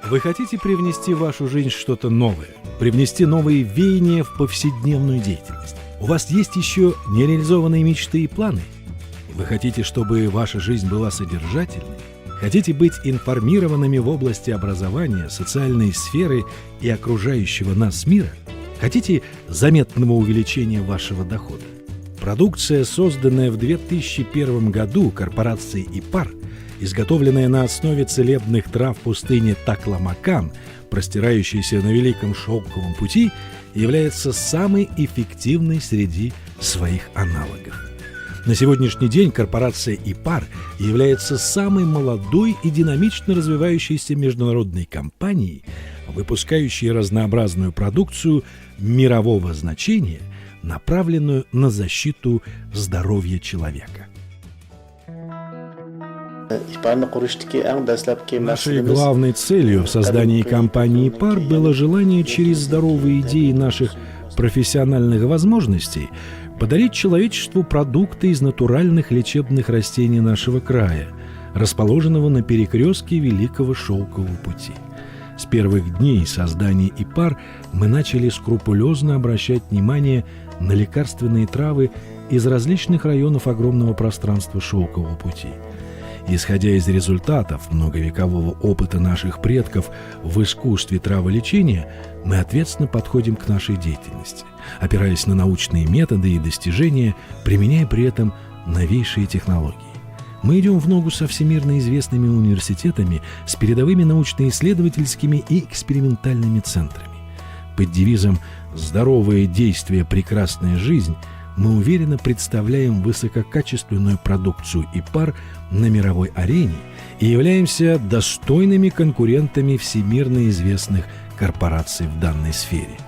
Вы хотите привнести в вашу жизнь что-то новое, привнести новые веяния в повседневную деятельность? У вас есть еще нереализованные мечты и планы? Вы хотите, чтобы ваша жизнь была содержательной? Хотите быть информированными в области образования, социальной сферы и окружающего нас мира? Хотите заметного увеличения вашего дохода? Продукция, созданная в 2001 году корпорацией ИПАР, изготовленная на основе целебных трав пустыни Такламакан, простирающейся на Великом Шелковом пути, является самой эффективной среди своих аналогов. На сегодняшний день корпорация ИПАР является самой молодой и динамично развивающейся международной компанией, выпускающей разнообразную продукцию мирового значения, направленную на защиту здоровья человека. Нашей главной целью в создании компании ИПАР было желание через здоровые идеи наших профессиональных возможностей подарить человечеству продукты из натуральных лечебных растений нашего края, расположенного на перекрестке Великого Шелкового пути. С первых дней создания ИПАР мы начали скрупулезно обращать внимание на лекарственные травы из различных районов огромного пространства Шелкового пути. Исходя из результатов многовекового опыта наших предков в искусстве траволечения, мы ответственно подходим к нашей деятельности, опираясь на научные методы и достижения, применяя при этом новейшие технологии. Мы идем в ногу со всемирно известными университетами, с передовыми научно-исследовательскими и экспериментальными центрами. Под девизом «Здоровое действие, прекрасная жизнь» мы уверенно представляем высококачественную продукцию ИПАР на мировой арене и являемся достойными конкурентами всемирно известных корпораций в данной сфере.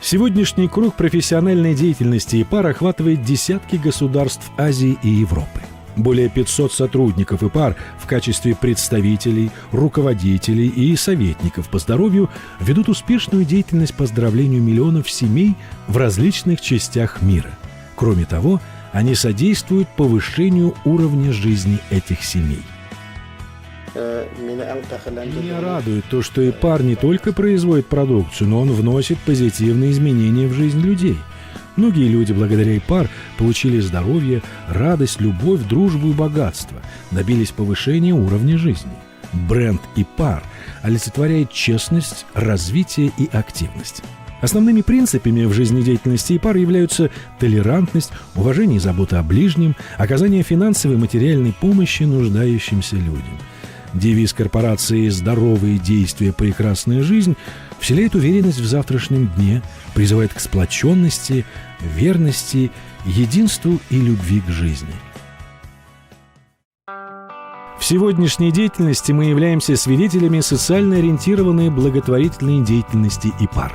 Сегодняшний круг профессиональной деятельности ИПАР охватывает десятки государств Азии и Европы. Более 500 сотрудников ИПАР в качестве представителей, руководителей и советников по здоровью ведут успешную деятельность по оздоровлению миллионов семей в различных частях мира. Кроме того, они содействуют повышению уровня жизни этих семей. Меня радует то, что ИПАР не только производит продукцию, но он вносит позитивные изменения в жизнь людей. Многие люди благодаря ИПАР получили здоровье, радость, любовь, дружбу и богатство, добились повышения уровня жизни. Бренд ИПАР олицетворяет честность, развитие и активность. Основными принципами в жизнедеятельности ИПАР являются толерантность, уважение и забота о ближнем, оказание финансовой и материальной помощи нуждающимся людям. Девиз корпорации «Здоровые действия, прекрасная жизнь» вселяет уверенность в завтрашнем дне, призывает к сплоченности, верности, единству и любви к жизни. В сегодняшней деятельности мы являемся свидетелями социально ориентированной благотворительной деятельности ИПАР.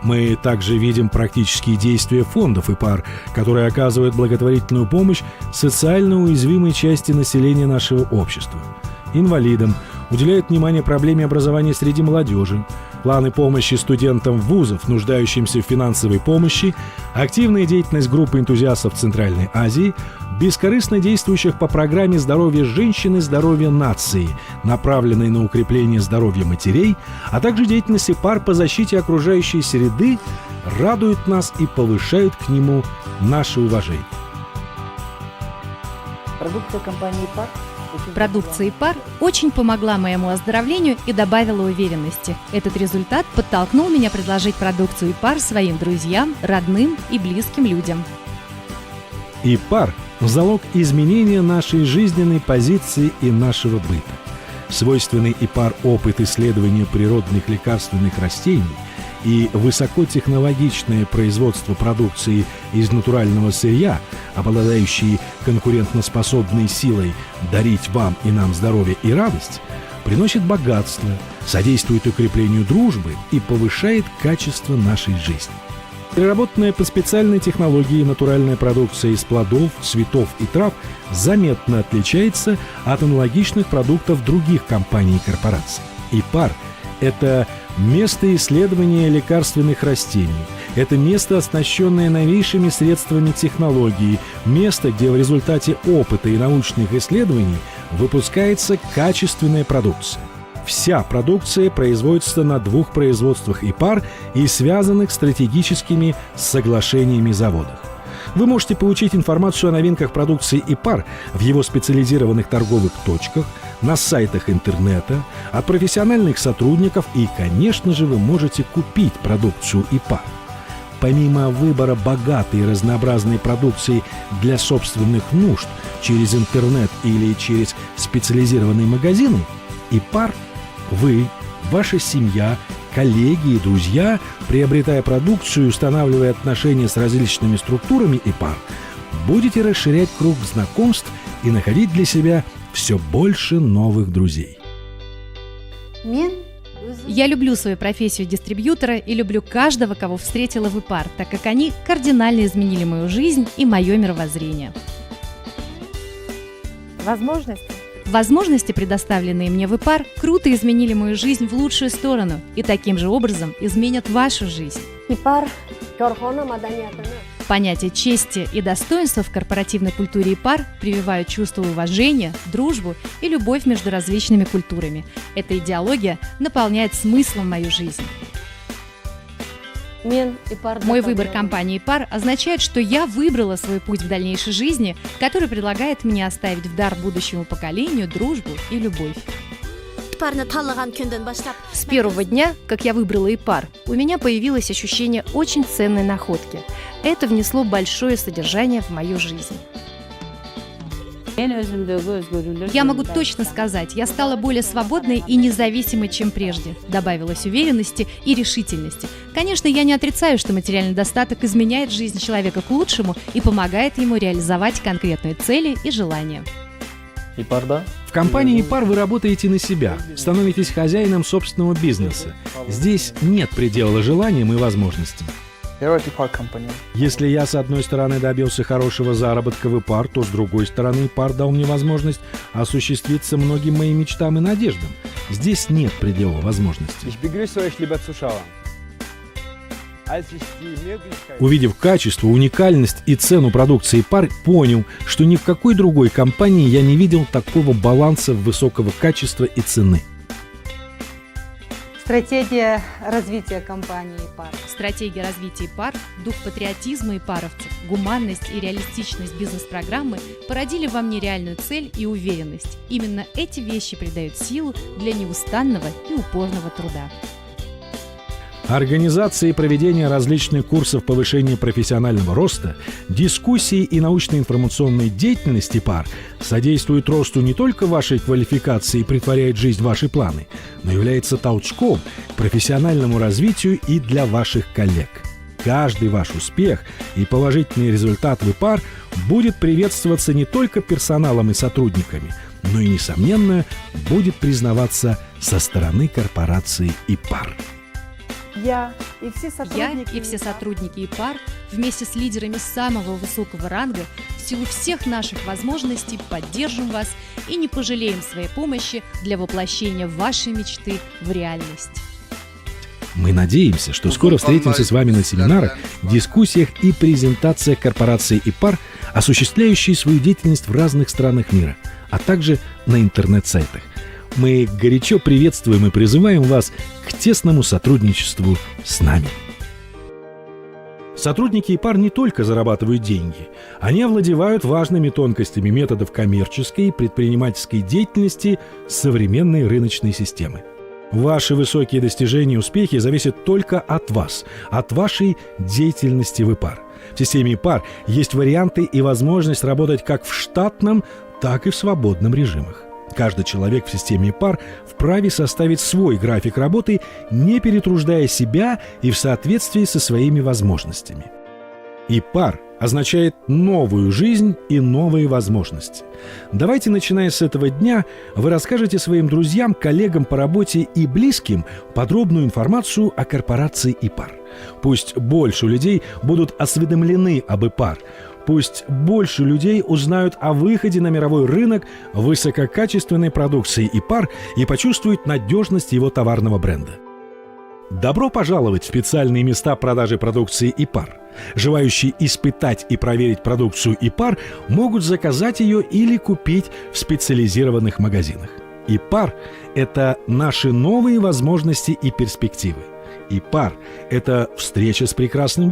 Мы также видим практические действия фондов ИПАР, которые оказывают благотворительную помощь социально уязвимой части населения нашего общества. Инвалидам, уделяют внимание проблеме образования среди молодежи, планы помощи студентам вузов, нуждающимся в финансовой помощи, активная деятельность группы энтузиастов Центральной Азии, бескорыстно действующих по программе «Здоровье женщины, здоровье нации», направленной на укрепление здоровья матерей, а также деятельность ИПАР по защите окружающей среды радуют нас и повышают к нему наше уважение. Продукция ИПАР очень помогла моему оздоровлению и добавила уверенности. Этот результат подтолкнул меня предложить продукцию ИПАР своим друзьям, родным и близким людям. ИПАР – залог изменения нашей жизненной позиции и нашего быта. Свойственный ИПАР опыт исследования природных лекарственных растений и высокотехнологичное производство продукции из натурального сырья, обладающие конкурентоспособной силой дарить вам и нам здоровье и радость, приносит богатство, содействует укреплению дружбы и повышает качество нашей жизни. Переработанная по специальной технологии натуральная продукция из плодов, цветов и трав заметно отличается от аналогичных продуктов других компаний и корпораций. ИПАР – это место исследования лекарственных растений. Это место, оснащенное новейшими средствами технологии. Место, где в результате опыта и научных исследований выпускается качественная продукция. Вся продукция производится на 2 производствах ИПАР и связанных стратегическими соглашениями заводах. Вы можете получить информацию о новинках продукции ИПАР в его специализированных торговых точках, на сайтах интернета, от профессиональных сотрудников и, конечно же, вы можете купить продукцию ИПАР. Помимо выбора богатой и разнообразной продукции для собственных нужд через интернет или через специализированные магазины, ИПАР вы, ваша семья, коллеги и друзья, приобретая продукцию и устанавливая отношения с различными структурами ИПАР, будете расширять круг знакомств и находить для себя все больше новых друзей. Я люблю свою профессию дистрибьютора и люблю каждого, кого встретила в ИПАР, так как они кардинально изменили мою жизнь и мое мировоззрение. Возможности, предоставленные мне в ИПАР, круто изменили мою жизнь в лучшую сторону и таким же образом изменят вашу жизнь. Понятие чести и достоинства в корпоративной культуре ИПАР прививают чувство уважения, дружбу и любовь между различными культурами. Эта идеология наполняет смыслом мою жизнь. Мой выбор компании ИПАР означает, что я выбрала свой путь в дальнейшей жизни, который предлагает мне оставить в дар будущему поколению дружбу и любовь. С первого дня, как я выбрала ИПАР, у меня появилось ощущение очень ценной находки. Это внесло большое содержание в мою жизнь. Я могу точно сказать, я стала более свободной и независимой, чем прежде. Добавилось уверенности и решительности. Конечно, я не отрицаю, что материальный достаток изменяет жизнь человека к лучшему и помогает ему реализовать конкретные цели и желания. В компании ИПАР вы работаете на себя, становитесь хозяином собственного бизнеса. Здесь нет предела желаниям и возможностям. Если я, с одной стороны, добился хорошего заработка в ИПАР, то, с другой стороны, ИПАР дал мне возможность осуществиться многим моим мечтам и надеждам. Здесь нет предела возможностей. Увидев качество, уникальность и цену продукции ИПАР, понял, что ни в какой другой компании я не видел такого баланса высокого качества и цены. Стратегия развития компании ИПАР. Стратегия развития ИПАР, дух патриотизма ипаровцев, гуманность и реалистичность бизнес-программы породили во мне реальную цель и уверенность. Именно эти вещи придают силу для неустанного и упорного труда. Организация и проведение различных курсов повышения профессионального роста, дискуссии и научно-информационной деятельности ИПАР содействуют росту не только вашей квалификации и претворяет в жизнь ваши планы, но является толчком к профессиональному развитию и для ваших коллег. Каждый ваш успех и положительный результат в ИПАР будет приветствоваться не только персоналом и сотрудниками, но и, несомненно, будет признаваться со стороны корпорации ИПАР. Я и все сотрудники ИПАР вместе с лидерами самого высокого ранга в силу всех наших возможностей поддержим вас и не пожалеем своей помощи для воплощения вашей мечты в реальность. Мы надеемся, что скоро встретимся с вами на семинарах, дискуссиях и презентациях корпорации ИПАР, осуществляющей свою деятельность в разных странах мира, а также на интернет-сайтах. Мы горячо приветствуем и призываем вас к тесному сотрудничеству с нами. Сотрудники ИПАР не только зарабатывают деньги, они овладевают важными тонкостями методов коммерческой и предпринимательской деятельности современной рыночной системы. Ваши высокие достижения и успехи зависят только от вас, от вашей деятельности в ИПАР. В системе ИПАР есть варианты и возможность работать как в штатном, так и в свободном режимах. Каждый человек в системе ИПАР вправе составить свой график работы, не перетруждая себя и в соответствии со своими возможностями. ИПАР означает новую жизнь и новые возможности. Давайте, начиная с этого дня, вы расскажете своим друзьям, коллегам по работе и близким подробную информацию о корпорации ИПАР. Пусть больше людей будут осведомлены об ИПАР. Пусть больше людей узнают о выходе на мировой рынок высококачественной продукции ИПАР и почувствуют надежность его товарного бренда. Добро пожаловать в специальные места продажи продукции ИПАР. Желающие испытать и проверить продукцию ИПАР могут заказать ее или купить в специализированных магазинах. ИПАР – это наши новые возможности и перспективы. ИПАР – это встреча с прекрасным